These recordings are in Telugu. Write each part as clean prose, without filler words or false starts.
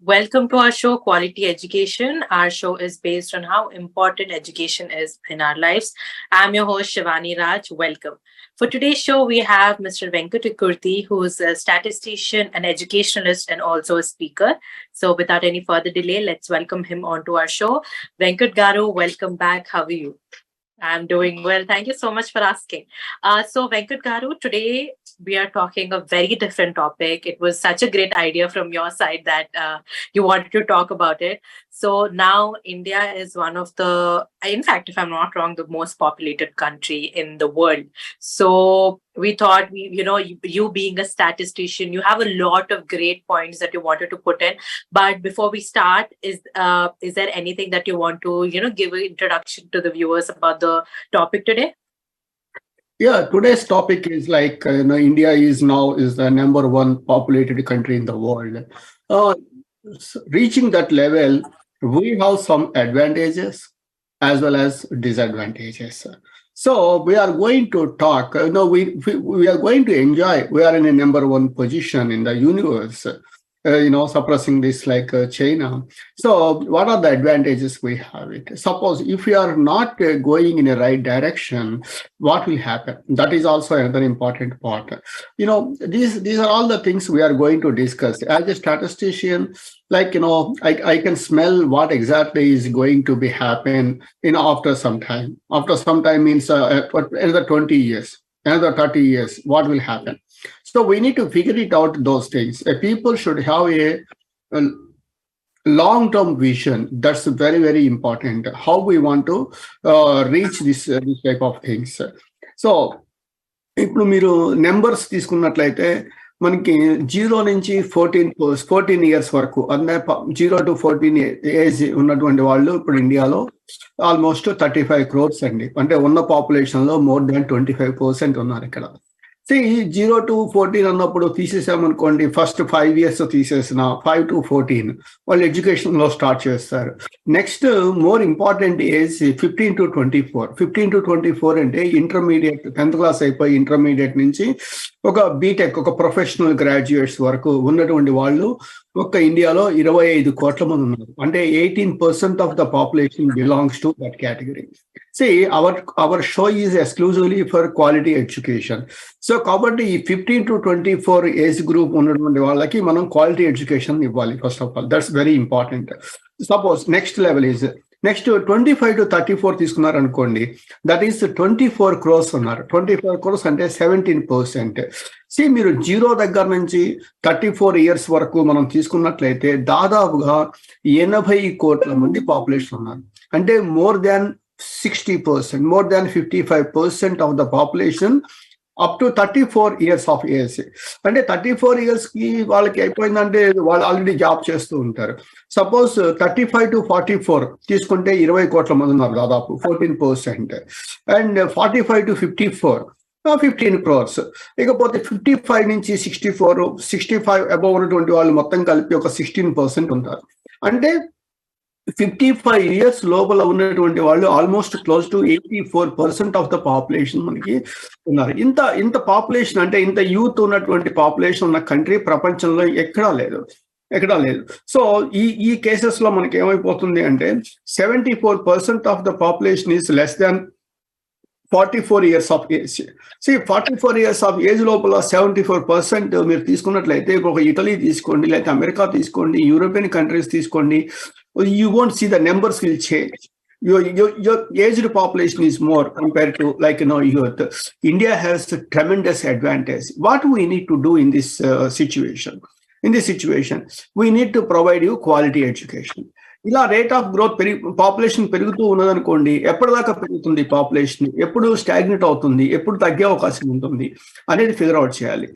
Welcome to our show, Quality Education. Our show is based on how important education is in our lives. I'm your host, Shivani Raj. Welcome. For today's show, we have Mr. Venkat Ikkurthy, who is a statistician, an educationalist, and also a speaker. So, without any further delay, let's welcome him onto our show. Venkat Garu, welcome back. How are you? I'm doing well. Thank you so much for asking. So, Venkat Garu, today we are talking a very different topic. It was such a great idea from your side that you wanted to talk about it. So now India is one of the, in fact, if I'm not wrong, the most populated country in the world. So we thought, you being a statistician, you have a lot of great points that you wanted to put in. But before we start, is there anything that you want to, give an introduction to the viewers about the topic today? Yeah, today's topic is India is the number one populated country in the world. Reaching that level, we have some advantages as well as disadvantages. So we are going to talk. We are going to enjoy. We are in a number one position in the universe. Suppressing this like China. So what are the advantages we have it? Suppose if we are not going in a right direction, what will happen? That is also another important part. These are all the things we are going to discuss. As a statistician, I can smell what exactly is going to be happen after some time. After some time means another 20 years, another 30 years, what will happen? So we need to figure it out, those things. People should have a long-term vision. That's very, very important. How we want to reach this type of things. So, ఇప్పుడు మీరు నెంబర్స్ తీసుకున్నట్లయితే మనకి 0 నుంచి 14 ఇయర్స్ వరకు అంటే 0 to 14 ఏజ్ ఉన్నటువంటి వాళ్ళు ఇప్పుడు ఇండియాలో ఆల్మోస్ట్ 35 crores అండి. అంటే ఉన్న పాపులేషన్ లో మోర్ దాన్ 25% ఉన్నారు ఇక్కడ. 0 to 14 అన్నప్పుడు తీసేసామనుకోండి, ఫస్ట్ 5 years తీసేసిన 5 to 14 వాళ్ళు ఎడ్యుకేషన్ లో స్టార్ట్ చేస్తారు. Next more important age 15 to 24. 15 to 24 అంటే ఇంటర్మీడియట్ 10th క్లాస్ అయిపోయి ఇంటర్మీడియట్ నుంచి ఒక బీటెక్, ఒక ప్రొఫెషనల్ గ్రాడ్యుయేట్స్ వరకు ఉన్నటువంటి వాళ్ళు ఒక్క ఇండియాలో 25 కోట్ల మంది ఉన్నారు. అంటే 18% of the population belongs to that category. our show is exclusively for quality education. So కాబట్టి ఈ 15 to 24 ఏజ్ గ్రూప్ ఉన్నటువంటి వాళ్ళకి మనం క్వాలిటీ ఎడ్యుకేషన్ ఇవ్వాలి. First of all that's very important. Suppose next level is next 25 to 34 తీసుకున్నారు అనుకోండి, దట్ ఈస్ 24 crores ఉన్నారు. 24 crores అంటే 17%. మీరు 0 దగ్గర నుంచి 34 years వరకు మనం తీసుకున్నట్లయితే దాదాపుగా 80 కోట్ల మంది పాపులేషన్ ఉన్నారు. అంటే more than 60%, more than 55% of the population up to 34 years of age. అంటే 34 years కి వాళ్ళకి అయిపోయిందంటే వాళ్ళు ఆల్రెడీ జాబ్ చేస్తూ ఉంటారు. సపోజ్ 35 to 44 తీసుకుంటే 20 కోట్ల మంది ఉన్నారు, దాదాపు 14%. And 45 to 54 15 crores. ఇకపోతే 55 నుంచి 65 అబౌవ్ ఉన్నటువంటి వాళ్ళు మొత్తం కలిపి ఒక 16% ఉంటారు. అంటే 55 years లోపల ఉన్నటువంటి వాళ్ళు almost close to 84% of the population మనకి ఉన్నారు. ఇంత పాపులేషన్ అంటే ఇంత యూత్ ఉన్నటువంటి పాపులేషన్ ఉన్న కంట్రీ ప్రపంచంలో ఎక్కడా లేదు. సో ఈ కేసెస్ లో మనకి ఏమైపోతుంది అంటే 74% of the population is less than 44 years of age. 44 years of age లోపల 74% మీరు తీసుకున్నట్లయితే ఒక ఇటలీ తీసుకోండి, లేకపోతే అమెరికా తీసుకోండి, యూరోపియన్ కంట్రీస్ తీసుకోండి, you won't see the numbers will change. Your aged population is more compared to youth. India has a tremendous advantage. What we need to do in this situation? In this situation, we need to provide you quality education. ఇలా రేట్ ఆఫ్ గ్రోత్ పాపులేషన్ పెరుగుతూ ఉన్నదనుకోండి, ఎప్పటిదాకా పెరుగుతుంది పాపులేషన్, ఎప్పుడు స్టాగ్నెట్ అవుతుంది, ఎప్పుడు తగ్గే అవకాశం ఉంటుంది అనేది ఫిగర్ అవుట్ చేయాలి.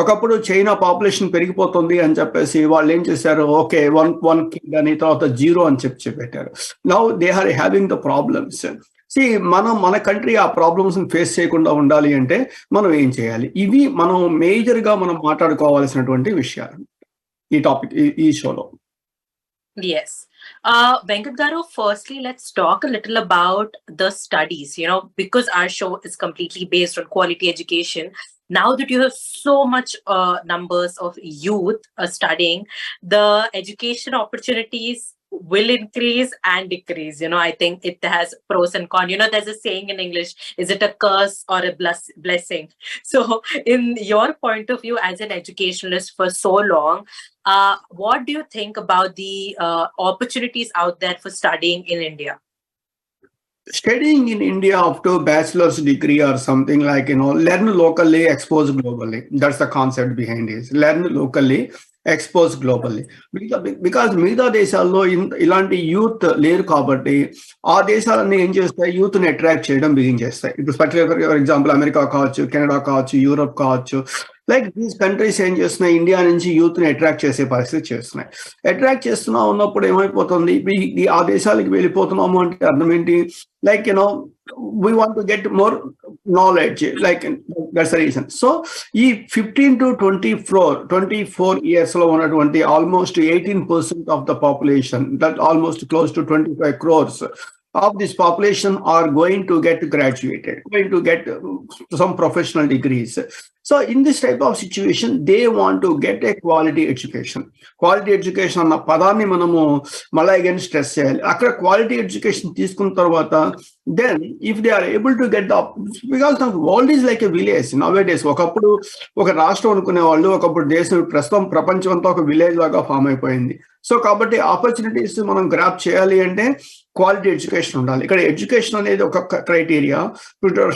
ఒకప్పుడు చైనా పాపులేషన్ పెరిగిపోతుంది అని చెప్పేసి వాళ్ళు ఏం చేశారు, ఓకే 1 kid అని, తర్వాత 0 అని చెప్పి పెట్టారు. Now they are having the problems. మన కంట్రీ ఆ ప్రాబ్లమ్స్ ఫేస్ చేయకుండా ఉండాలి అంటే మనం ఏం చేయాలి? ఇవి మనం మేజర్ గా మనం మాట్లాడుకోవాల్సినటువంటి విషయాలు ఈ టాపిక్ ఈ షోలో. Yes. Venkat Garu, firstly, let's talk a little about the studies, because our show is completely based on quality education. now that you have so much numbers of youth studying, the education opportunities will increase and decrease. I think it has pros and cons. There's a saying in English, is it a curse or a blessing? So in your point of view as an educationalist for so long, what do you think about the opportunities out there for studying in India? Studying in India up to bachelor's degree or something like, learn locally, expose globally. That's the concept behind it. Learn locally, expose globally. Because మిగతా దేశాల్లో ఇలాంటి యూత్ లేరు కాబట్టి ఆ దేశాలన్నీ ఏం చేస్తాయి, యూత్ ని అట్రాక్ట్ చేయడం బిగిన్ చేస్తాయి. ఇప్పుడు ఫర్ ఎగ్జాంపుల్ అమెరికా కావచ్చు, కెనడా కావచ్చు, యూరోప్ కావచ్చు, లైక్ దీస్ కంట్రీస్ ఏం చేస్తున్నాయి, ఇండియా నుంచి యూత్ ని అట్రాక్ట్ చేసే పరిస్థితి చేస్తున్నాయి. అట్రాక్ట్ చేస్తున్నా ఉన్నప్పుడు ఏమైపోతుంది, ఆ దేశాలకు వెళ్ళిపోతున్నాము అంటే అర్థం ఏంటి, like we want to get more knowledge, like that's the reason. So ఈ 15 to 24 years లో ఉన్నటువంటి almost 18% of the population, that almost close to 25 crores of this population are going to get graduated, going to get some professional degrees. So in this type of situation, they want to get a quality education. Quality education అన్న పదాన్ని మనము మళ్ళీ అగైన్ స్ట్రెస్ చేయాలి. అక్కడ క్వాలిటీ ఎడ్యుకేషన్ తీసుకున్న తర్వాత then if they are able to get the, because the world is like a village nowadays. ఒకప్పుడు ఒక రాష్ట్రం అనుకునే వాళ్ళు, ఒకప్పుడు దేశం, ప్రస్తుతం ప్రపంచం అంతా ఒక విలేజ్ లాగా ఫామ్ అయిపోయింది. సో కాబట్టి ఆపర్చునిటీస్ మనం గ్రాప్ చేయాలి అంటే క్వాలిటీ ఎడ్యుకేషన్ ఉండాలి. ఇక్కడ ఎడ్యుకేషన్ అనేది ఒక క్రైటీరియా.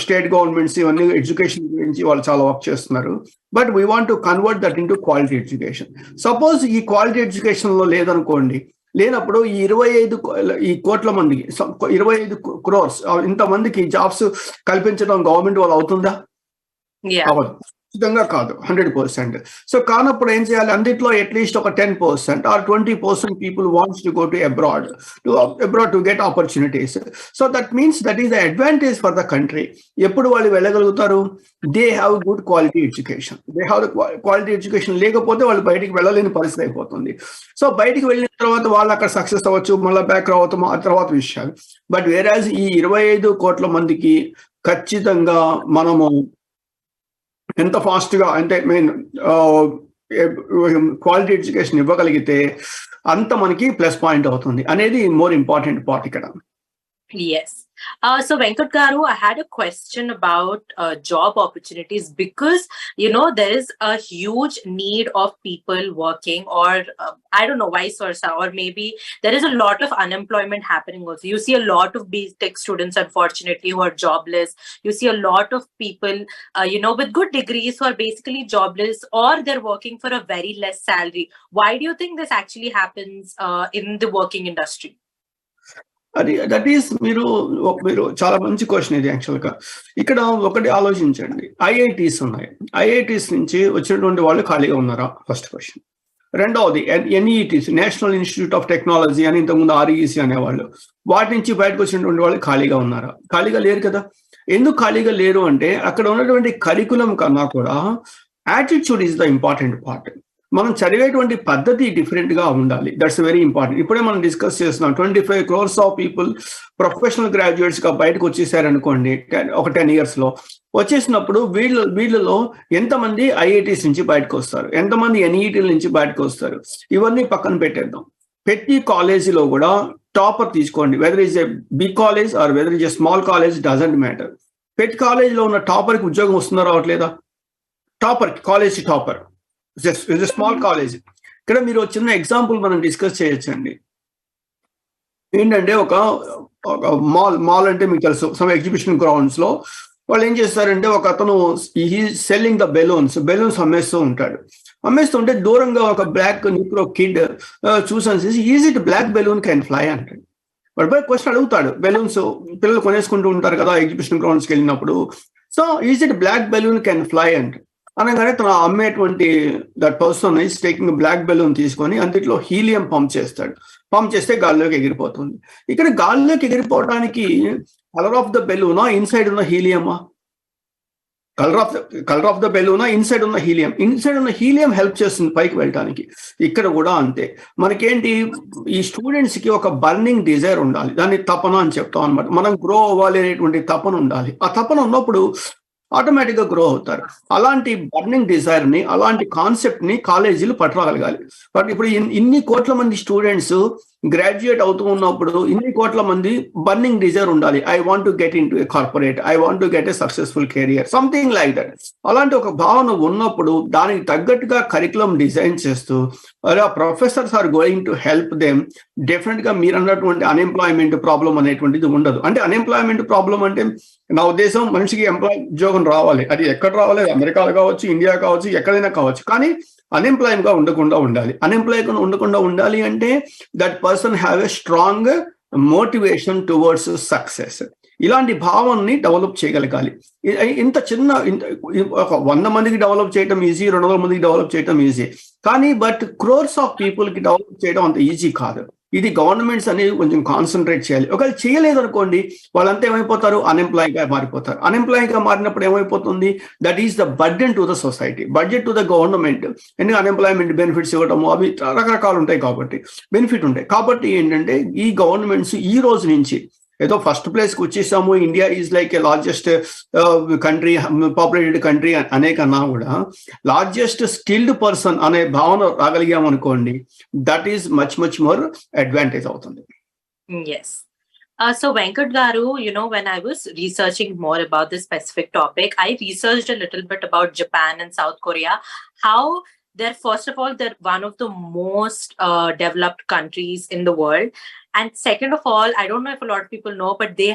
స్టేట్ గవర్నమెంట్స్ ఇవన్నీ ఎడ్యుకేషన్ గురించి వాళ్ళు చాలా వర్క్ చేస్తున్నారు. But we want to convert that into quality education. Suppose ఈ క్వాలిటీ ఎడ్యుకేషన్ లో లేదనుకోండి, లేనప్పుడు ఈ 25 కోట్ల మందికి 25 crores ఇంతమందికి జాబ్స్ కల్పించడం గవర్నమెంట్ వాళ్ళు అవుతుందా? అవ్వదు, ఖచ్చితంగా కాదు, 100%. సో కానప్పుడు ఏం చేయాలి, అందుట్లో అట్లీస్ట్ ఒక 10% or 20% people wants to go to abroad to get opportunities. So that means that is the advantage for the country. ఎప్పుడు వాళ్ళు వెళ్ళగలుగుతారు, they have good quality education. They have quality education లేకపోతే వాళ్ళు బయటికి వెళ్ళలేని పరిస్థితి అయిపోతుంది. సో బయటికి వెళ్ళిన తర్వాత వాళ్ళు అక్కడ సక్సెస్ అవ్వచ్చు, మళ్ళీ బ్యాక్ రావటం, ఆ తర్వాత విషయాలు. బట్ వేరాజ్ ఈ 25 కోట్ల మందికి ఖచ్చితంగా మనము ఎంత ఫాస్ట్ గా అంటే క్వాలిటీ ఎడ్యుకేషన్ ఇవ్వగలిగితే అంత మనకి ప్లస్ పాయింట్ అవుతుంది అనేది మోర్ ఇంపార్టెంట్ పార్ట్ ఇక్కడ. Yes. So Venkat Garu, I had a question about job opportunities, because there is a huge need of people working, or I don't know, vice versa, or maybe there is a lot of unemployment happening also. You see a lot of B.Tech students, unfortunately, who are jobless. You see a lot of people with good degrees who are basically jobless, or they're working for a very less salary. Why do you think this actually happens in the working industry? అది దట్ ఈస్ మీరు చాలా మంచి క్వశ్చన్ ఇది. యాక్చువల్గా ఇక్కడ ఒకటి ఆలోచించండి, ఐఐటీస్ ఉన్నాయి. ఐఐటీస్ నుంచి వచ్చినటువంటి వాళ్ళు ఖాళీగా ఉన్నారా? First question. రెండవది ఎన్ఈటీస్, నేషనల్ ఇన్స్టిట్యూట్ ఆఫ్ టెక్నాలజీ అని ఇంతకుముందు ఆర్ఈసి అనేవాళ్ళు, వాటి నుంచి బయటకు వచ్చినటువంటి వాళ్ళు ఖాళీగా ఉన్నారా? ఖాళీగా లేరు కదా. ఎందుకు ఖాళీగా లేరు అంటే అక్కడ ఉన్నటువంటి కరికులం కన్నా కూడా attitude is the important part. మనం చదివేటువంటి పద్ధతి డిఫరెంట్ గా ఉండాలి. That's very important. ఇప్పుడే మనం డిస్కస్ చేస్తున్నాం, 25 crores of people professional graduates గా బయటకు వచ్చేసారనుకోండి, ఒక 10 years లో వచ్చేసినప్పుడు వీళ్ళలో ఎంతమంది ఐఐటీస్ నుంచి బయటకు వస్తారు, ఎంతమంది ఎన్ఈటీల నుంచి బయటకు వస్తారు, ఇవన్నీ పక్కన పెట్టేద్దాం. ప్రతి కాలేజీలో కూడా టాపర్ తీసుకోండి, whether is a big college or whether is a small college, doesn't matter. ప్రతి కాలేజీలో ఉన్న టాపర్కి ఉద్యోగం వస్తుందా రావట్లేదా? College topper is small college. ఇక్కడ మీరు చిన్న ఎగ్జాంపుల్ మనం డిస్కస్ చేయొచ్చండి. ఏంటంటే ఒక మాల్ అంటే మీకు తెలుసు, సమ్ ఎగ్జిబిషన్ గ్రౌండ్స్ లో వాళ్ళు ఏం చేస్తారంటే, ఒక అతను సెల్లింగ్ ద బెలూన్స్ అమ్మేస్తుంటే దూరంగా ఒక బ్లాక్ నిక్రో కిడ్ చూసాను, is it black balloon can fly అంటాడు. వాడు పోయి క్వశ్చన్ అడుగుతాడు, బెలూన్స్ పిల్లలు కొనేసుకుంటూ ఉంటారు కదా ఎగ్జిబిషన్ గ్రౌండ్స్కి వెళ్ళినప్పుడు. So is it black balloon can fly అంటే అనగానే తన అమ్మేటువంటి that person is taking black balloon తీసుకొని అందులో హీలియం పంప్ చేస్తే గాల్లోకి ఎగిరిపోతుంది. ఇక్కడ గాల్లోకి ఎగిరిపోవడానికి కలర్ ఆఫ్ ద బెలూనా, ఇన్సైడ్ ఉన్న హీలియమా? కలర్ ఆఫ్ ద బెలూనా, ఇన్సైడ్ ఉన్న హీలియం హెల్ప్ చేస్తుంది పైకి వెళ్ళడానికి. ఇక్కడ కూడా అంతే. మనకేంటి, ఈ స్టూడెంట్స్ కి ఒక బర్నింగ్ డిజైర్ ఉండాలి, దాన్ని తపన అని చెప్తాం అనమాట. మనం గ్రో అవ్వాలి అనేటువంటి తపన ఉండాలి. ఆ తపన ఉన్నప్పుడు ఆటోమేటిక్ గా గ్రో అవుతారు. అలాంటి బర్నింగ్ డిజైర్ ని, అలాంటి కాన్సెప్ట్ ని కాలేజీలు పట్టగలగాలి. బట్ ఇప్పుడు ఇన్ని కోట్ల మంది స్టూడెంట్స్ గ్రాడ్యుయేట్ అవుతూ ఉన్నప్పుడు ఇన్ని కోట్ల మంది బర్నింగ్ డిజైర్ ఉండాలి. I want to get into a corporate, I want to get a successful career, something like that. అలాంటి ఒక భావన ఉన్నప్పుడు దానికి తగ్గట్టుగా కరికులం డిజైన్ చేస్తూ professors are going to help them. Definite గా మీరు అన్నటువంటి అన్ఎంప్లాయ్మెంట్ ప్రాబ్లం అనేటువంటిది ఉండదు. అంటే అన్ఎంప్లాయ్మెంట్ ప్రాబ్లం అంటే నా ఉద్దేశం మనిషికి ఉద్యోగం రావాలి, అది ఎక్కడ రావాలి, అమెరికాలో కావచ్చు, ఇండియా కావచ్చు, ఎక్కడైనా కావచ్చు, కానీ అన్ఎంప్లాయ్డ్ గా ఉండకుండా ఉండాలి. అన్ఎంప్లాయ్ ఉండకుండా ఉండాలి అంటే that person have a strong motivation towards success. ఇలాంటి భావాన్ని డెవలప్ చేయగలగాలి. ఇంత చిన్న ఒక 100 మందికి డెవలప్ చేయడం ఈజీ, 200 మందికి డెవలప్ చేయడం ఈజీ, కానీ బట్ క్రోర్స్ ఆఫ్ పీపుల్ కి డెవలప్ చేయడం అంత ఈజీ కాదు. ఇది గవర్నమెంట్స్ అనేవి కొంచెం కాన్సన్ట్రేట్ చేయాలి. ఒకవేళ చేయలేదు అనుకోండి, వాళ్ళంతా ఏమైపోతారు, అన్ఎంప్లాయ్గా మారిపోతారు. అన్ఎంప్లాయ్గా మారినప్పుడు ఏమైపోతుంది, that is the burden to the society, budget to the government. ఎందుకంటే అన్ఎంప్లాయ్మెంట్ బెనిఫిట్స్ ఇవ్వడము అవి రకరకాలు ఉంటాయి కాబట్టి, బెనిఫిట్ ఉంటాయి కాబట్టి ఏంటంటే ఈ గవర్నమెంట్స్ ఈ రోజు నుంచి ఏదో ఫస్ట్ ప్లేస్కి వచ్చేసాము, India is like a largest country, populated country అనే కన్నా కూడా లార్జెస్ట్ స్కిల్డ్ పర్సన్ అనే భావన రాగలిగామనుకోండి, that is much more advantage అవుతుంది. Yes. So Venkat Garu, when I was researching more about this specific topic, I researched a little bit about Japan and South Korea, how first of all, they're one of the most developed countries in the world. And second of all, I don't know if a lot of people know, but they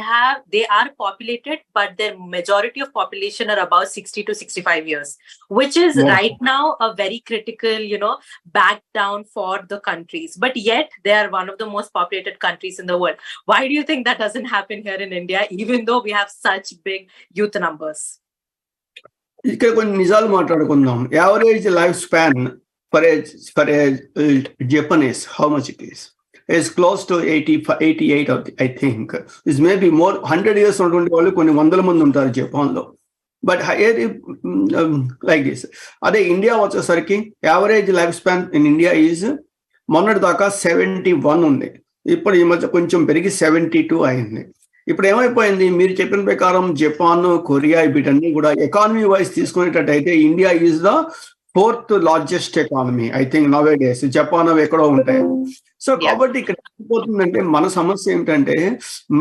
are populated, but their majority of population are about 60 to 65 years, which is right now a very critical, back down for the countries. But yet they are one of the most populated countries in the world. Why do you think that doesn't happen here in India, even though we have such big youth numbers? ఇక్కడ కొన్ని నిజాలు మాట్లాడుకుందాం. Average life span for a Japanese, how much it is? Is close to 88, I think. Is maybe more. 100 years ఉన్నటువంటి వాళ్ళు కొన్ని వందల మంది ఉంటారు జపాన్లో. But like this. అదే ఇండియా వచ్చేసరికి average life span in India is మొన్నటి దాకా 71 ఉంది. ఇప్పుడు ఈ మధ్య కొంచెం పెరిగి 72 అయింది. ఇప్పుడు ఏమైపోయింది, మీరు చెప్పిన ప్రకారం జపాన్, కొరియా వీటన్ని కూడా ఎకానమీ వైజ్ తీసుకునేటట్టయితే India is the 4th largest economy, I think nowadays. Japan అవి ఎక్కడో ఉంటాయి. సో కాబట్టి ఇక్కడ ఏమైపోతుందంటే మన సమస్య ఏమిటంటే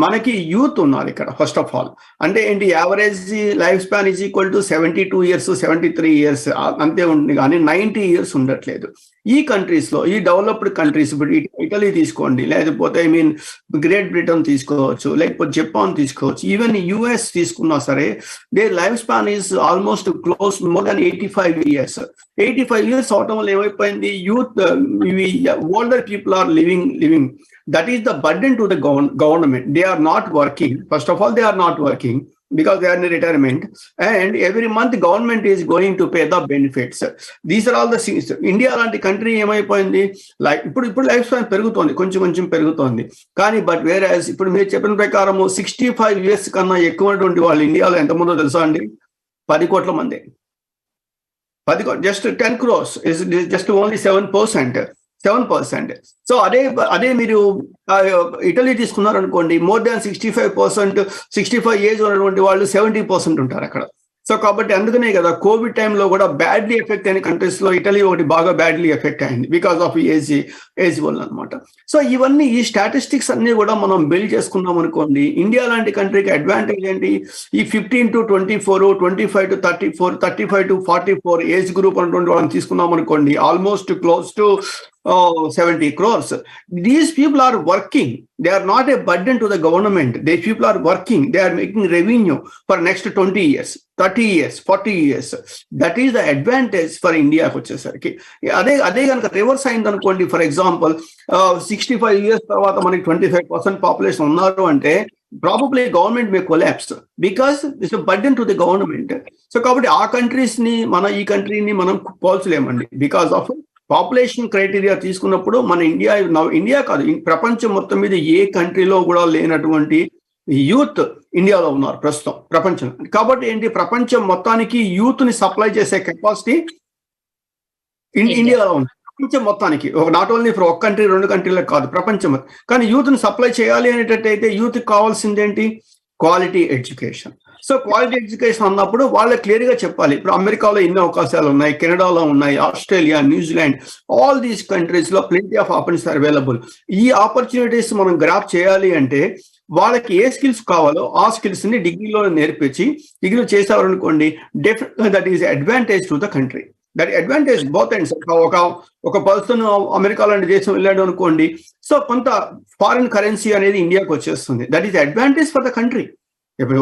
మనకి యూత్ ఉన్నారు ఇక్కడ. ఫస్ట్ ఆఫ్ ఆల్ అంటే ఏంటి, average life span is equal to 72 years, 73 years అంతే ఉంటుంది, కానీ 90 ఇయర్స్ ఉండట్లేదు. ఈ కంట్రీస్ లో, ఈ డెవలప్డ్ కంట్రీస్, ఇప్పుడు ఇటలీ తీసుకోండి, లేకపోతే గ్రేట్ బ్రిటన్ తీసుకోవచ్చు, లేకపోతే జపాన్ తీసుకోవచ్చు, ఈవెన్ యుఎస్ తీసుకున్నా సరే their life span is almost close more than 85 years. 85 years అవటం వల్ల ఏమైపోయింది, youth older people are living. That is the burden to the government. They are not working. First of all, they are not working because they are in retirement, and every month government is going to pay the benefits. These are all the things. India లాంటి కంట్రీ ఏమైపోయింది, లైక్ ఇప్పుడు లైఫ్ స్పాన్ పెరుగుతోంది, కొంచెం పెరుగుతోంది, కానీ బట్ వేరే ఇప్పుడు మీరు చెప్పిన ప్రకారం 65 ఇయర్స్ కన్నా ఎక్కువటువంటి వాళ్ళు ఇండియాలో ఎంతమందో తెలుసా అండి? 10 కోట్ల మంది. 10 just 10 crores is just only 7%. So అదే మీరు ఇటలీ తీసుకున్నారు అనుకోండి, మోర్ దాన్ 65%, 65 ఏజ్ ఉన్నటువంటి వాళ్ళు 70% ఉంటారు అక్కడ. సో కాబట్టి అందుకనే కదా కోవిడ్ టైంలో కూడా బ్యాడ్లీ ఎఫెక్ట్ అయిన కంట్రీస్ లో ఇటలీ ఒకటి బాగా బ్యాడ్లీ ఎఫెక్ట్ అయింది, బికాస్ ఆఫ్ ఏజ్ వల్ల అనమాట. సో ఇవన్నీ ఈ స్టాటిస్టిక్స్ అన్ని కూడా మనం బిల్డ్ చేసుకున్నాం అనుకోండి, ఇండియా లాంటి కంట్రీకి అడ్వాంటేజ్ ఏంటి, ఈ 15 to 24, 25 to 34, 35 to 44 age group అన్నటువంటి వాళ్ళని తీసుకున్నాం అనుకోండి, almost close to 70 crores. These people are working. They are not a burden to the government. These people are working. They are making revenue for next 20 years, 30 years, 40 years. That is the advantage for India వచ్చేసరికి. అదే కనుక రివర్స్ అయింది అనుకోండి, ఫర్ ఎగ్జాంపుల్ 65 ఇయర్స్ తర్వాత మనకి 25% పాపులేషన్ ఉన్నారు అంటే probably government May collapse because it's burden to the government. So కాబట్టి ఆ కంట్రీస్ ని ఈ కంట్రీని మనం పోల్చలేమండి, బికాస్ ఆఫ్ పాపులేషన్ క్రైటీరియా తీసుకున్నప్పుడు మన ఇండియా కాదు, ప్రపంచం మొత్తం మీద ఏ కంట్రీలో కూడా లేనటువంటి యూత్ ఇండియాలో ఉన్నారు ప్రస్తుతం ప్రపంచం. కాబట్టి ఏంటి, ప్రపంచం మొత్తానికి యూత్ ని సప్లై చేసే కెపాసిటీ ఇండియాలో ఉంది. ప్రపంచం మొత్తానికి, నాట్ ఓన్లీ ఫర్ ఒక కంట్రీ 2 కంట్రీలకు కాదు, ప్రపంచం. కానీ యూత్ ని సప్లై చేయాలి అనేటట్టయితే యూత్ కావాల్సింది ఏంటి, quality education. So quality education అన్నప్పుడు వాళ్ళకి క్లియర్ గా చెప్పాలి. ఇప్పుడు అమెరికాలో ఎన్ని అవకాశాలు ఉన్నాయి, కెనడాలో ఉన్నాయి, Australia, New Zealand, all these countries లో plenty of opportunities are available. ఈ ఆపర్చునిటీస్ మనం గ్రాప్ చేయాలి అంటే వాళ్ళకి ఏ స్కిల్స్ కావాలో ఆ స్కిల్స్ ని డిగ్రీలో నేర్పించి డిగ్రీలో చేసేవారనుకోండి, డెఫినెట్గా that is advantage to the country. That advantage both ends. ఒక పర్సన్ అమెరికా లాంటి దేశం వెళ్ళాడు అనుకోండి, సో కొంత ఫారిన్ కరెన్సీ అనేది ఇండియాకి వచ్చేస్తుంది. That is advantage for the country. ఇప్పుడు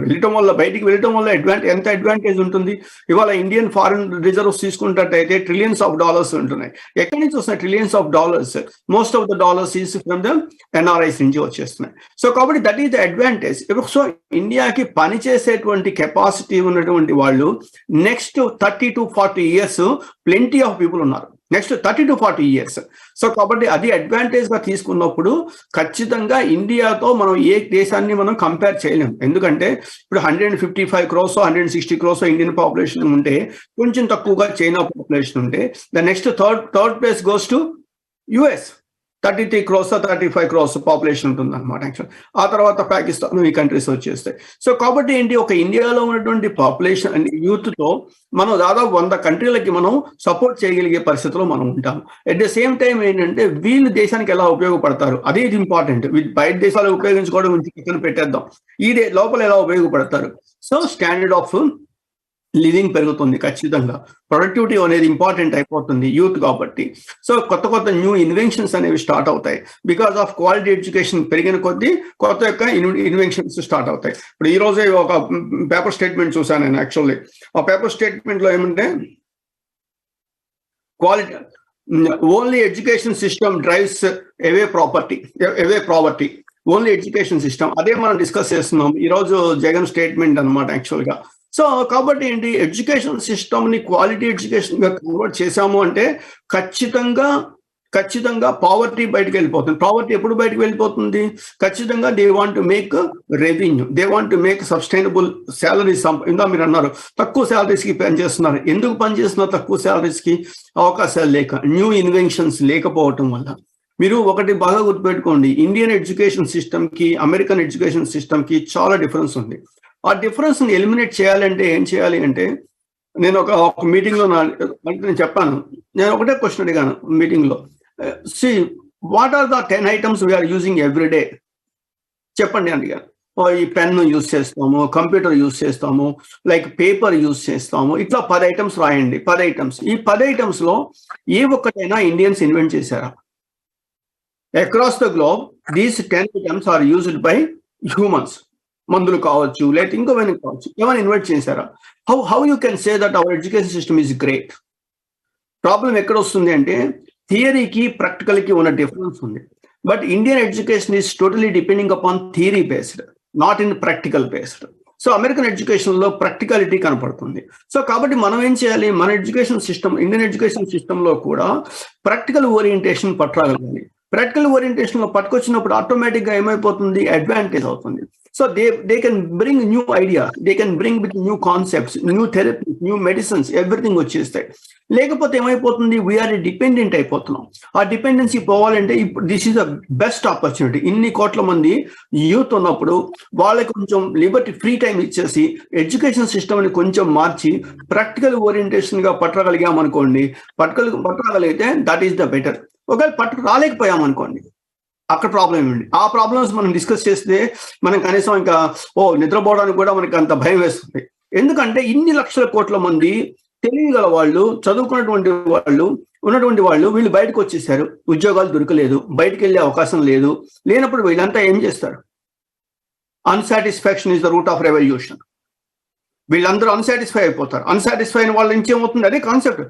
వెళ్ళటం వల్ల, బయటికి వెళ్ళటం వల్ల ఎంత అడ్వాంటేజ్ ఉంటుంది. ఇవాళ ఇండియన్ ఫారిన్ రిజర్వ్స్ తీసుకున్నట్టయితే ట్రిలియన్స్ ఆఫ్ డాలర్స్ ఉంటున్నాయి. ఎక్కడి నుంచి వస్తున్నాయి trillions of dollars? Most of the dollars is from the NRIs నుంచి వచ్చేస్తున్నాయి. సో కాబట్టి that is the advantage. So ఇండియాకి పనిచేసేటువంటి కెపాసిటీ ఉన్నటువంటి వాళ్ళు next 30 to 40 years plenty of people ఉన్నారు. Next 30 to 40 years. సో కాబట్టి అది అడ్వాంటేజ్ గా తీసుకున్నప్పుడు ఖచ్చితంగా ఇండియాతో మనం ఏ దేశాన్ని మనం కంపేర్ చేయలేము. ఎందుకంటే ఇప్పుడు 155 crores 160 crores ఇండియన్ పాపులేషన్ ఉంటే, కొంచెం తక్కువగా చైనా పాపులేషన్ ఉంటే, the next third place goes to US. 33 crores 35 crores population ఉంటుంది అనమాట. యాక్చువల్ ఆ తర్వాత పాకిస్తాన్, ఈ కంట్రీస్ వచ్చేస్తాయి. సో కాబట్టి ఏంటి, ఒక ఇండియాలో ఉన్నటువంటి పాపులేషన్ అండ్ యూత్ తో మనం దాదాపు 100 కంట్రీలకి మనం సపోర్ట్ చేయగలిగే పరిస్థితిలో మనం ఉంటాం. అట్ ద సేమ్ టైం ఏంటంటే వీళ్ళు దేశానికి ఎలా ఉపయోగపడతారు, అదే ఇది ఇంపార్టెంట్. బయట దేశాలు ఉపయోగించుకోవడం గురించి పక్కన పెట్టేద్దాం, ఈ లోపల ఎలా ఉపయోగపడతారు. సో స్టాండర్డ్ ఆఫ్ లివింగ్ పెరుగుతుంది, ఖచ్చితంగా ప్రొడక్టివిటీ అనేది ఇంపార్టెంట్ అయిపోతుంది యూత్ కాబట్టి. సో కొత్త న్యూ ఇన్వెన్షన్స్ అనేవి స్టార్ట్ అవుతాయి. బికాస్ ఆఫ్ క్వాలిటీ ఎడ్యుకేషన్ పెరిగిన కొద్దీ కొత్త యొక్క ఇన్వెన్షన్స్ స్టార్ట్ అవుతాయి. ఇప్పుడు ఈ రోజే ఒక పేపర్ స్టేట్మెంట్ చూసాను నేను. యాక్చువల్లీ ఆ పేపర్ స్టేట్మెంట్ లో ఏమంటే, quality only education system drives away property. Only education system, అదే మనం డిస్కస్ చేస్తున్నాం ఈ రోజు జగన్ స్టేట్మెంట్ అనమాట యాక్చువల్గా. సో కాబట్టి ఏంటి, ఎడ్యుకేషన్ సిస్టమ్ ని క్వాలిటీ ఎడ్యుకేషన్ గా కన్వర్ట్ చేశాము అంటే ఖచ్చితంగా పావర్టీ బయటకు వెళ్ళిపోతుంది. పావర్టీ ఎప్పుడు బయటకు వెళ్ళిపోతుంది? ఖచ్చితంగా they want to make revenue, they want to make sustainable salaries. ఇందా మీరు అన్నారు తక్కువ శాలరీస్ కి పనిచేస్తున్నారు. ఎందుకు పనిచేస్తున్నారు తక్కువ శాలరీస్ కి? అవకాశాలు లేక, న్యూ ఇన్వెన్షన్స్ లేకపోవటం వల్ల. మీరు ఒకటి బాగా గుర్తుపెట్టుకోండి, ఇండియన్ ఎడ్యుకేషన్ సిస్టమ్ కి అమెరికన్ ఎడ్యుకేషన్ సిస్టమ్ కి చాలా డిఫరెన్స్ ఉంది. ఆ డిఫరెన్స్ ని ఎలిమినేట్ చేయాలంటే ఏం చేయాలి అంటే, నేను ఒక మీటింగ్ లో నేను చెప్పాను, నేను ఒకటే క్వశ్చన్ అడిగాను మీటింగ్ లో, see what are the 10 items we are using every day చెప్పండి అని అడిగాను. ఈ పెన్ యూజ్ చేస్తాము, కంప్యూటర్ యూజ్ చేస్తాము, లైక్ పేపర్ యూజ్ చేస్తాము, ఇట్లా 10 items రాయండి. 10 items. ఈ 10 items లో ఏ ఒక్కటైనా ఇండియన్స్ ఇన్వెంట్ చేశారా? Across the globe these 10 items are used by humans. మందులు కావచ్చు, లేకపోతే ఇంకోమైనా కావచ్చు, ఏమైనా ఇన్వెంట్ చేశారా? How you can say that our education system is great? Problem ఎక్కడ వస్తుంది అంటే, థియరీకి ప్రాక్టికల్కి ఉన్న డిఫరెన్స్ ఉంది. But Indian education is totally depending upon theory based, not in practical based. So American education లో ప్రాక్టికాలిటీ కనపడుతుంది. సో కాబట్టి మనం ఏం చేయాలి, మన education system, Indian education system లో కూడా ప్రాక్టికల్ ఓరియంటేషన్ పట్టగలగాలి. ప్రాక్టికల్ ఓరియంటేషన్ లో పట్టుకొచ్చినప్పుడు ఆటోమేటిక్ గా ఏమైపోతుంది, అడ్వాంటేజ్ అవుతుంది. So they can bring new idea, they can bring with new concepts, new therapies, new medicines, everything వచ్చేస్తాయి. లేకపోతే ఏమైపోతుంది, వీఆర్ డిపెండెంట్ అయిపోతున్నాం. ఆ డిపెండెన్సీ పోవాలంటే ఇప్పుడు this is the best opportunity. ఇన్ని కోట్ల మంది యూత్ ఉన్నప్పుడు వాళ్ళకి కొంచెం లిబర్టీ, ఫ్రీ టైం ఇచ్చేసి ఎడ్యుకేషన్ సిస్టమ్ ని కొంచెం మార్చి ప్రాక్టికల్ ఓరియంటేషన్ గా పట్టగలిగామనుకోండి, పట్టగలిగితే దట్ ఈస్ ద బెటర్. ఒకవేళ రాలేకపోయామనుకోండి, అక్కడ ప్రాబ్లం ఏమిటి? ఆ ప్రాబ్లమ్స్ మనం డిస్కస్ చేస్తే మనం కనీసం ఇంకా నిద్రపోవడానికి కూడా మనకి అంత భయం వేస్తుంది. ఎందుకంటే ఇన్ని లక్షల కోట్ల మంది తెలియగల వాళ్ళు, చదువుకున్నటువంటి వాళ్ళు, ఉన్నటువంటి వాళ్ళు వీళ్ళు బయటకు వచ్చేసారు, ఉద్యోగాలు దొరకలేదు, బయటకు వెళ్ళే అవకాశం లేదు. లేనప్పుడు వీళ్ళంతా ఏం చేస్తారు? Unsatisfaction is the root of revolution. వీళ్ళందరూ అన్సాటిస్ఫై అయిపోతారు. అన్సాటిస్ఫై అయిన వాళ్ళ నుంచి ఏమవుతుంది, అదే concept,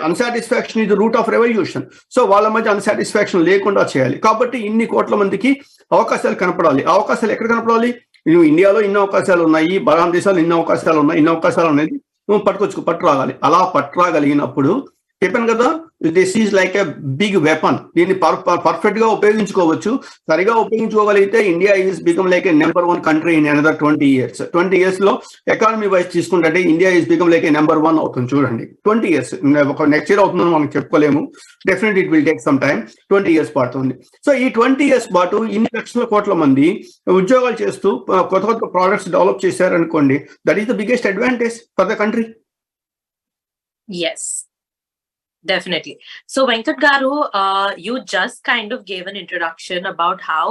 unsatisfaction is the root of revolution. So వాళ్ళ మధ్య అన్సాటిస్ఫాక్షన్ లేకుండా చేయాలి. కాబట్టి ఇన్ని కోట్ల మందికి అవకాశాలు కనపడాలి. అవకాశాలు ఎక్కడ కనపడాలి? నువ్వు ఇండియాలో ఇన్ని అవకాశాలు ఉన్నాయి, భారతదేశాలు ఇన్ని అవకాశాలు ఉన్నాయి, ఇన్ని అవకాశాలు అనేది నువ్వు పట్టురాగాలి. అలా పట్టురాగలిగినప్పుడు చెప్పాను కదా, this is like a big weapon. దీన్ని పర్ఫెక్ట్ గా ఉపయోగించుకోవచ్చు. సరిగా ఉపయోగించుకోగలిగితే India is become like a number 1 country in another 20 years. 20 years లో ఎకానమీ వైజ్ తీసుకుంటే India is become like a number 1 అవుతుంది. చూడండి, 20 years, ఒక నెక్స్ట్ ఇయర్ అవుతుందని మనం చెప్పుకోలేము. Definite it will take some time. 20 years పడుతుంది. సో ఈ 20 years పాటు ఇన్ని లక్షల కోట్ల మంది ఉద్యోగాలు చేస్తూ కొత్త కొత్త ప్రోడక్ట్స్ డెవలప్ చేశారనుకోండి, that is the biggest advantage for the country. Yes. Definitely. So, Venkat Garu, you just kind of gave an introduction about how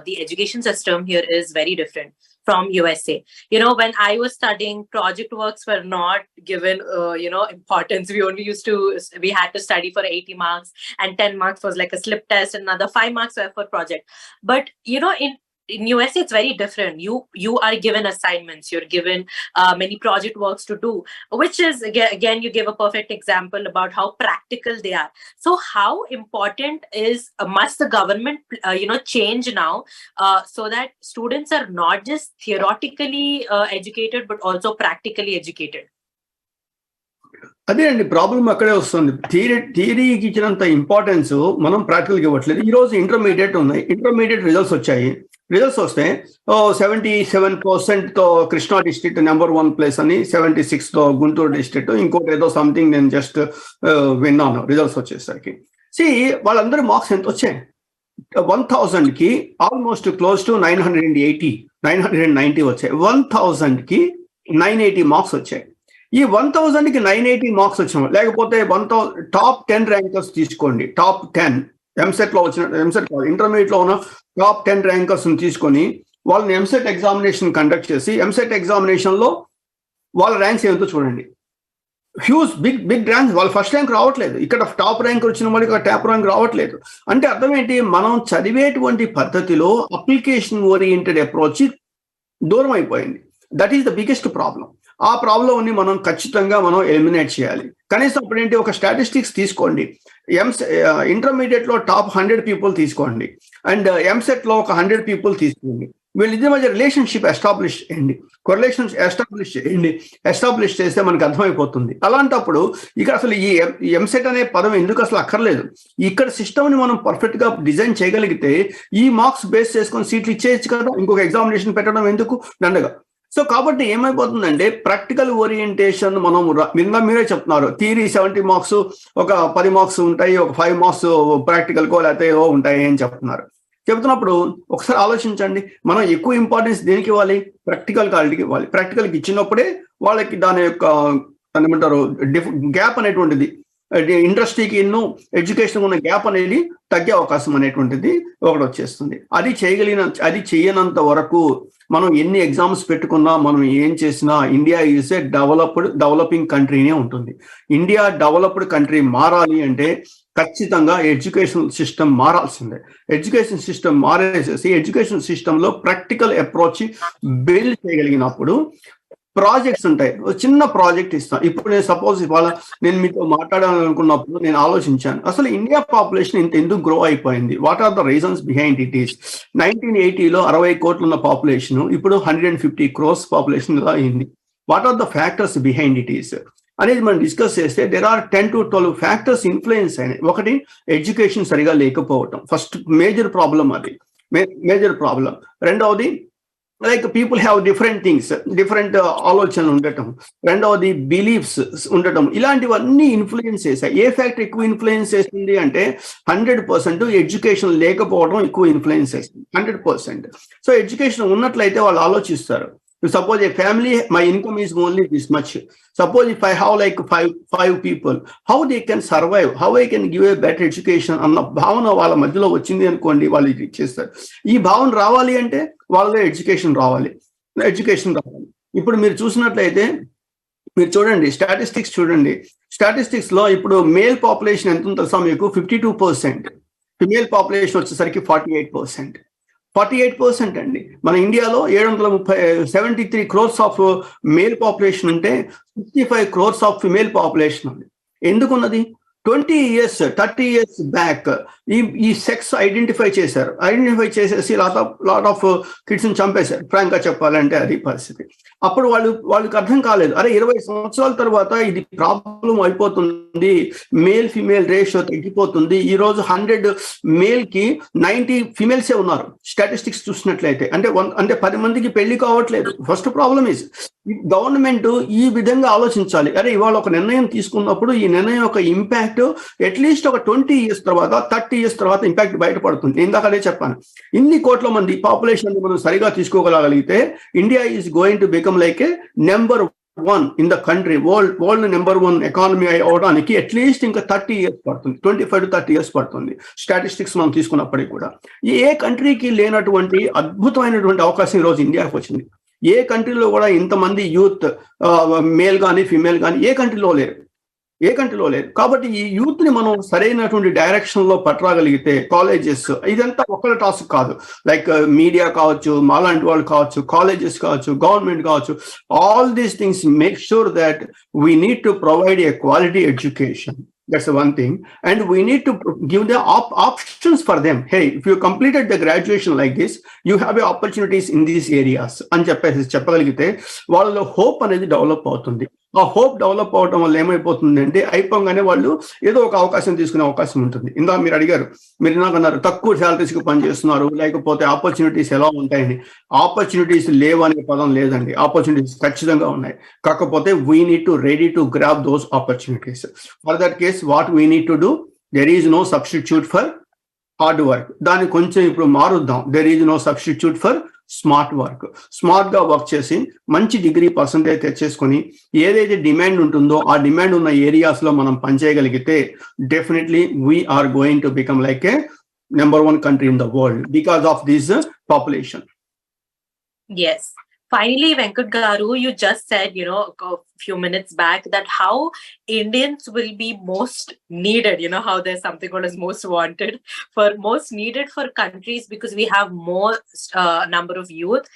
the education system here is very different from USA. You know, when I was studying, project works were not given, importance. We only we had to study for 80 marks, and 10 marks was like a slip test, and another 5 marks were for project. But, you know, in USA, it's very different. You are given assignments, you're given many project works to do, which is again you gave a perfect example about how practical they are. So how important is must the government change now so that students are not just theoretically educated but also practically educated? అదే అండి ప్రాబ్లం అక్కడే వస్తుంది. థియరీకి ఇచ్చినంత ఇంపార్టెన్స్ మనం ప్రాక్టికల్గా ఇవ్వట్లేదు. ఈ రోజు ఇంటర్మీడియట్ ఉన్నాయి, ఇంటర్మీడియట్ రిజల్ట్స్ వచ్చాయి. రిజల్ట్స్ వస్తే 77% కృష్ణా డిస్ట్రిక్ట్ నెంబర్ 1 ప్లేస్ అని, 76 గుంటూరు డిస్ట్రిక్ట్, ఇంకోటి ఏదో సంథింగ్ నేను జస్ట్ విన్నాను రిజల్ట్స్ వచ్చేసరికి. వాళ్ళందరూ మార్క్స్ ఎంత వచ్చాయి? 1000కి ఆల్మోస్ట్ క్లోజ్ టు 990 వచ్చాయి. 1000కి 980 మార్క్స్ వచ్చాయి. ఈ 1000కి 980 మార్క్స్ వచ్చిన, లేకపోతే టాప్ 10 ర్యాంకర్స్ తీసుకోండి. టాప్ 10 ఎంసెట్ లో వచ్చిన, ఎంసెట్ ఇంటర్మీడియట్ లో ఉన్న టాప్ 10 ర్యాంకర్స్ తీసుకొని వాళ్ళని ఎంసెట్ ఎగ్జామినేషన్ కండక్ట్ చేసి, ఎంసెట్ ఎగ్జామినేషన్ లో వాళ్ళ ర్యాంక్స్ ఏమిటో చూడండి. Huge big ranks. వాళ్ళు ఫస్ట్ ర్యాంక్ రావట్లేదు. ఇక్కడ టాప్ ర్యాంక్ వచ్చిన వాళ్ళకి ఇక్కడ టాప్ ర్యాంక్ రావట్లేదు. అంటే అర్థం ఏంటి? మనం చదివేటువంటి పద్ధతిలో అప్లికేషన్ ఓరియంటెడ్ అప్రోచ్ దూరం అయిపోయింది. That is the biggest problem. ఆ ప్రాబ్లంని మనం ఖచ్చితంగా ఎలిమినేట్ చేయాలి. కనీసం అప్పుడేంటి, ఒక స్టాటిస్టిక్స్ తీసుకోండి. ఇంటర్మీడియట్ లో టాప్ 100 పీపుల్ తీసుకోండి, అండ్ ఎంసెట్ లో ఒక 100 పీపుల్ తీసుకోండి. వీళ్ళిద్దరి మధ్య రిలేషన్షిప్ ఎస్టాబ్లిష్ చేయండి, కొరిలేషన్స్ ఎస్టాబ్లిష్ చేస్తే మనకు అర్థమైపోతుంది. అలాంటప్పుడు ఇక్కడ అసలు ఈ ఎంసెట్ అనే పదం ఎందుకు అసలు అక్కర్లేదు. ఇక్కడ సిస్టమ్ని మనం పర్ఫెక్ట్ గా డిజైన్ చేయగలిగితే ఈ మార్క్స్ బేస్ చేసుకొని సీట్లు ఇచ్చేయచ్చు కదా. ఇంకొక ఎగ్జామినేషన్ పెట్టడం ఎందుకు దండగా. సో కాబట్టి ఏమైపోతుందంటే ప్రాక్టికల్ ఓరియంటేషన్ మనం మీరే చెప్తున్నారు. థియరీ 70 మార్క్స్, ఒక 10 మార్క్స్ ఉంటాయి, ఒక 5 మార్క్స్ ప్రాక్టికల్ కో లేకపోతే ఉంటాయి అని చెప్తున్నప్పుడు ఒకసారి ఆలోచించండి, మనం ఎక్కువ ఇంపార్టెన్స్ దేనికి ఇవ్వాలి? ప్రాక్టికల్ క్వాలిటీకి ఇవ్వాలి. ప్రాక్టికల్కి ఇచ్చినప్పుడే వాళ్ళకి దాని యొక్క ఏమంటారు గ్యాప్ అనేటువంటిది, ఇండస్ట్రీకి ఇన్ను ఎడ్యుకేషన్ ఉన్న గ్యాప్ అనేది తగ్గే అవకాశం అనేటువంటిది ఒకటి వచ్చేస్తుంది. అది చేయనంత వరకు మనం ఎన్ని ఎగ్జామ్స్ పెట్టుకున్నా, మనం ఏం చేసినా, ఇండియా ఈజ్ ఏ డెవలపింగ్ కంట్రీనే ఉంటుంది. ఇండియా డెవలప్డ్ కంట్రీ మారాలి అంటే ఖచ్చితంగా ఎడ్యుకేషన్ సిస్టమ్ మారాల్సిందే. ఎడ్యుకేషన్ సిస్టమ్ మారేసేసి ఎడ్యుకేషన్ సిస్టంలో ప్రాక్టికల్ అప్రోచ్ బిల్డ్ చేయగలిగినప్పుడు ప్రాజెక్ట్స్ ఉంటాయి. చిన్న ప్రాజెక్ట్ ఇస్తాను. ఇప్పుడు నేను సపోజ్ ఇవాళ నేను మీతో మాట్లాడాలనుకున్నప్పుడు నేను ఆలోచించాను, అసలు ఇండియా పాపులేషన్ ఇంత ఎందుకు గ్రో అయిపోయింది? What are the reasons behind it is? 1980లో 60 కోట్లు ఉన్న పాపులేషన్ ఇప్పుడు 150 crores పాపులేషన్ అయింది. What are the factors behind it is అనేది మనం డిస్కస్ చేస్తే there are 10 to 12 factors influence అయినాయి. ఒకటి, ఎడ్యుకేషన్ సరిగా లేకపోవటం, ఫస్ట్ మేజర్ ప్రాబ్లం. అది మేజర్ ప్రాబ్లం. రెండవది, లైక్ పీపుల్ హ్యావ్ డిఫరెంట్ ఆలోచనలు ఉండటం. రెండవది, బిలీఫ్స్ ఉండటం. ఇలాంటివన్నీ ఇన్ఫ్లుయెన్స్ చేశాయి. ఏ ఫ్యాక్టర్ ఎక్కువ ఇన్ఫ్లుయెన్స్ చేస్తుంది అంటే 100% ఎడ్యుకేషన్ లేకపోవడం ఎక్కువ ఇన్ఫ్లుయెన్స్ చేస్తుంది. 100%. సో ఎడ్యుకేషన్ ఉన్నట్లయితే వాళ్ళు ఆలోచిస్తారు. Suppose a family, my income is only this much. Suppose if I have like five people, how they can survive, how I can give a better education అన్న భావన వాళ్ళ మధ్యలో వచ్చింది అనుకోండి, వాళ్ళు ఇది చేస్తారు. ఈ భావన రావాలి అంటే వాళ్ళలో ఎడ్యుకేషన్ రావాలి. ఇప్పుడు మీరు చూసినట్లయితే మీరు చూడండి, స్టాటిస్టిక్స్ లో ఇప్పుడు మేల్ పాపులేషన్ ఎంత ఉందో తెలుసా మీకు? 52%. ఫిమేల్ పాపులేషన్ వచ్చేసరికి 48%. 48% అండి. మన ఇండియాలో 73 crores ఆఫ్ మేల్ పాపులేషన్ ఉంటే 65 crores ఆఫ్ ఫిమేల్ పాపులేషన్ ఉంది. ఎందుకున్నది? 20 years 30 years బ్యాక్ ఈ సెక్స్ ఐడెంటిఫై చేసేసి లాట్ ఆఫ్ కిడ్స్ ని చంపేశారు. ఫ్రాంక్ గా చెప్పాలంటే అది పరిస్థితి. అప్పుడు వాళ్ళకి అర్థం కాలేదు, అరే 20 సంవత్సరాల తర్వాత ఇది ప్రాబ్లం అయిపోతుంది, మేల్ ఫిమేల్ రేషియో తగ్గిపోతుంది. ఈ రోజు 100 మేల్ కి 90 ఫిమేల్సే ఉన్నారు స్టాటిస్టిక్స్ చూసినట్లయితే. అంటే 10 మందికి పెళ్లి కావట్లేదు. ఫస్ట్ ప్రాబ్లమ్ ఇస్ గవర్నమెంట్ ఈ విధంగా ఆలోచించాలి. అరే ఇవాళ ఒక నిర్ణయం తీసుకున్నప్పుడు ఈ నిర్ణయం యొక్క ఇంపాక్ట్ అట్లీస్ట్ ఒక 20 years తర్వాత 30 years తర్వాత ఇంపాక్ట్ బయటపడుతుంది. ఇందాకనే చెప్పాను, ఇన్ని కోట్ల మంది పాపులేషన్ మనం సరిగా తీసుకోగలిగితే India is going to become like a number 1 in the country, world number 1 economy అవడానికి అట్లీస్ట్ ఇంకా 30 years పడుతుంది, 25 to 30 years పడుతుంది స్టాటిస్టిక్స్ మనం తీసుకున్నప్పటికీ కూడా. ఏ కంట్రీకి లేనటువంటి అద్భుతమైనటువంటి అవకాశం ఈరోజు ఇండియాకి వచ్చింది. ఏ కంట్రీలో కూడా ఇంతమంది యూత్ మేల్ కానీ ఫిమేల్ కానీ ఏ కంట్రీలో లేరు. కాబట్టి ఈ యూత్ ని మనం సరైనటువంటి డైరెక్షన్ లో పట్టగలిగితే కాలేజెస్, ఇదంతా ఒక్కల టాస్క్ కాదు, లైక్ మీడియా కావచ్చు, మాలాంటి వాళ్ళు కావచ్చు, కాలేజెస్ కావచ్చు, గవర్నమెంట్ కావచ్చు, all these things make sure that we need to provide a quality education. That's one thing, and we need to give the options for them. Hey, if you completed the graduation like this, you have opportunities in these areas. అని చెప్పగలిగితే వాళ్ళలో హోప్ అనేది డెవలప్ అవుతుంది. ఆ హోప్ డెవలప్ అవడం వల్ల ఏమైపోతుంది అంటే అయిపోగానే వాళ్ళు ఏదో ఒక అవకాశం తీసుకునే అవకాశం ఉంటుంది. ఇందాక మీరు అడిగారు, మీరు ఇందాకన్నారు తక్కువ శాలరీస్కి పనిచేస్తున్నారు, లేకపోతే ఆపర్చునిటీస్ ఎలా ఉంటాయని. ఆపర్చునిటీస్ లేవు అనే పదం లేదండి, ఆపర్చునిటీస్ ఖచ్చితంగా ఉన్నాయి. కాకపోతే we need to ready to grab those opportunities. For that case what we need to do, there is no substitute for hard work. దాన్ని కొంచెం ఇప్పుడు మారుద్దాం, there is no substitute for smart work. Smart గా వర్క్ చేసి మంచి డిగ్రీ పర్సంటేజ్ తెచ్చేసుకొని ఏదైతే డిమాండ్ ఉంటుందో ఆ డిమాండ్ ఉన్న ఏరియాస్ లో మనం పనిచేయగలిగితే definitely we are going to become like a number 1 country in the world because of this population. Yes. Finally, Venkat Garu, you just said, a few minutes back that how Indians will be most needed, how there's something called as most wanted, most needed for countries because we have more number of youth.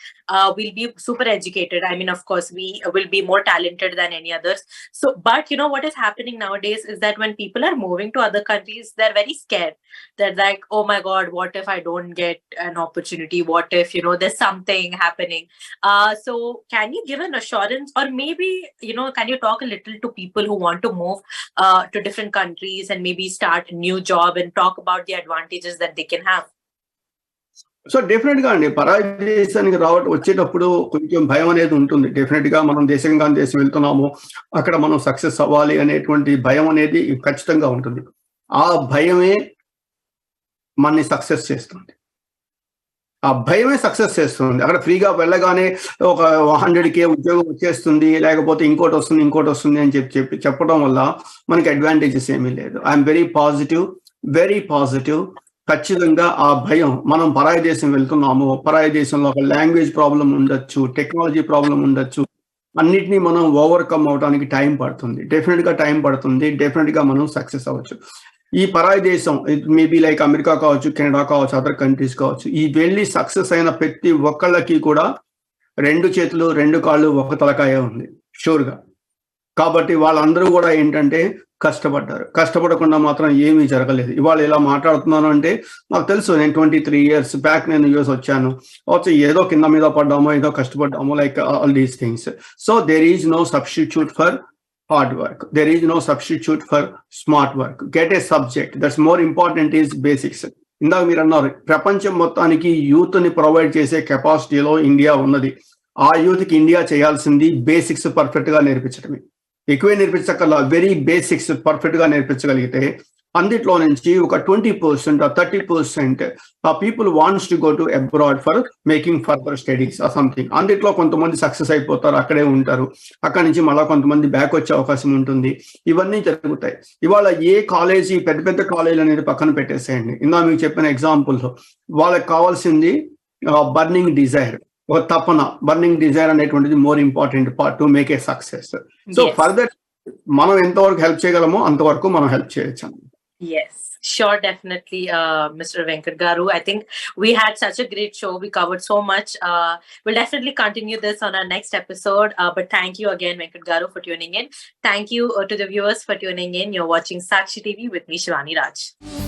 We'll be super educated. I mean, of course, we will be more talented than any others. So, but what is happening nowadays is that when people are moving to other countries, they're very scared. They're like, oh my God, what if I don't get an opportunity? What if, there's something happening? So can you give an assurance, or maybe, can you talk a little to people who want to move to different countries and maybe start a new job and talk about the advantages that they can have? So definite గా అండి, పరాయి దేశానికి వచ్చేటప్పుడు కొంచెం భయం అనేది ఉంటుంది. డెఫినెట్ గా మనం దేశం వెళ్తున్నాము, అక్కడ మనం సక్సెస్ అవ్వాలి అనేటువంటి భయం అనేది ఖచ్చితంగా ఉంటుంది. ఆ భయమే మనని సక్సెస్ చేస్తుంది. అక్కడ ఫ్రీగా వెళ్ళగానే ఒక 100K ఉద్యోగం వచ్చేస్తుంది, లేకపోతే ఇంకోటి వస్తుంది అని చెప్పడం వల్ల మనకి అడ్వాంటేజెస్ ఏమీ లేదు. I'm very positive. ఖచ్చితంగా ఆ భయం, మనం పరాయి దేశం వెళ్తున్నాము, పరాయి దేశంలో ఒక లాంగ్వేజ్ ప్రాబ్లం ఉండొచ్చు, టెక్నాలజీ ప్రాబ్లం ఉండొచ్చు, అన్నిటినీ మనం ఓవర్కమ్ అవడానికి టైం పడుతుంది. డెఫినెట్ గా మనం సక్సెస్ అవ్వచ్చు. ఈ పరాయి దేశం, ఇట్ మేబీ లైక్ అమెరికా కావచ్చు, కెనడా కావచ్చు, అదర్ కంట్రీస్ కావచ్చు, ఈ వెళ్ళి సక్సెస్ అయిన ప్రతి ఒక్కళ్ళకి కూడా 2 చేతులు 2 కాళ్ళు 1 తలకాయ ఉంది షూర్గా. కాబట్టి వాళ్ళందరూ కూడా ఏంటంటే కష్టపడకుండా మాత్రం ఏమీ జరగలేదు. ఇవాళ ఇలా మాట్లాడుతున్నాను అంటే నాకు తెలుసు, నేను 23 years బ్యాక్ నేను యూఎస్ వచ్చాను, ఏదో కింద మీద పడ్డామో, ఏదో కష్టపడ్డామో, like all these things. So there is no substitute for hard work. There is no substitute for smart work. Get a subject. That's more important is basics. ఇందాక మీరు అన్నారు, ప్రపంచం మొత్తానికి యూత్ ని ప్రొవైడ్ చేసే కెపాసిటీలో ఇండియా ఉన్నది. ఆ యూత్ కి ఇండియా చేయాల్సింది బేసిక్స్ పర్ఫెక్ట్ గా నేర్పించడమే. ఎక్కువే నేర్పించక్కర్లా, వెరీ బేసిక్స్ పర్ఫెక్ట్ గా నేర్పించగలిగితే అందులో నుంచి ఒక 20% or 30% people wants to go to abroad for making further studies or something. అందులో కొంతమంది సక్సెస్ అయిపోతారు, అక్కడే ఉంటారు. అక్కడి నుంచి మళ్ళీ కొంతమంది బ్యాక్ వచ్చే అవకాశం ఉంటుంది. ఇవన్నీ జరుగుతాయి. ఇవాళ ఏ కాలేజీ, పెద్ద కాలేజీలు అనేది పక్కన పెట్టేసేయండి. ఇందా మీకు చెప్పిన ఎగ్జాంపుల్, వాళ్ళకి కావాల్సింది బర్నింగ్ డిజైర్, ఒక తపన. బర్నింగ్ డిజైర్ అనేటువంటిది more important part to make a success. So further మనం ఎంతవరకు హెల్ప్ చేయగలమో అంతవరకు మనం హెల్ప్ చేయొచ్చు. Yes, sure, definitely, Mr. Venkat Garu. I think we had such a great show. We covered so much. We'll definitely continue this on our next episode. But thank you again, Venkat Garu, for tuning in. Thank you to the viewers for tuning in. You're watching Sakshi TV with me, Shivani Raj.